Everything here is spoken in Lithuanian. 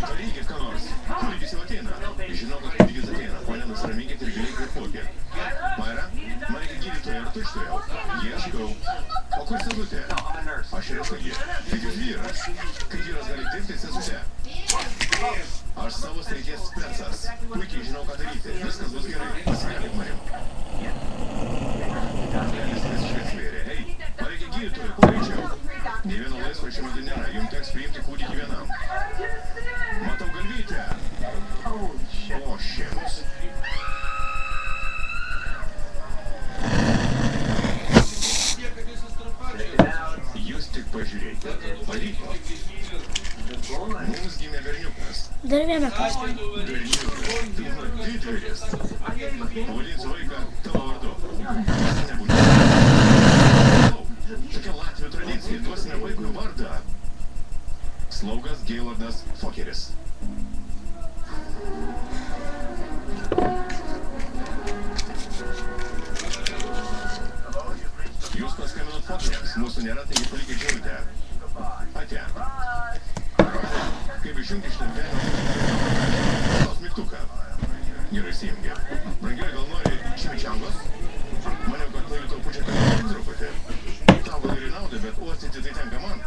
Darykit ką nors. Kūdikis jau ateina. Žinau, kad kūdikis ateina. Pone, nusiraminkit ir giliai kvėpuokit. Maira, man reikia gydytojo ir tučtuojau. Ieškau. O kur sesutė? Aš esu ji. Kaip jūs vyras. Kaip vyras gali dirbti sesutė? Aš savo srities specas. Puikiai žinau, ką daryti. Viskas bus gerai. Pasveikinti manim. Jis visiškai svėrė. Ei, man reikia gydytojo, kuo greičiau. Nė vieno laisvo šiuo metu nėra. Jums teks priimti kūdikį vienam. Matau galvytę. O, šiemus. Jūs tik pažiūrėkite. Pavyko. Mums gimė berniukas. Dar vieną kartą. Berniukas. Tu didvyris. Pavadinsiu vaiką tavo vardu. Nebūtų. Tokia Latvių tradicija. Duosime vaikui vardą. Slaugas Gailordas Fokeris. Jūs paskambinot Fokeriams. Mūsų nėra, taigi palikit žinutę. Ate. Kaip išjungti šitą velnį? Tos mygtuką. Gerai įsijungia. Brangioji, gal nori čimičangos? Maniau, kad noriu tau pučią truputį. Tau gal ir į naudą, bet uostyti tai tenka man.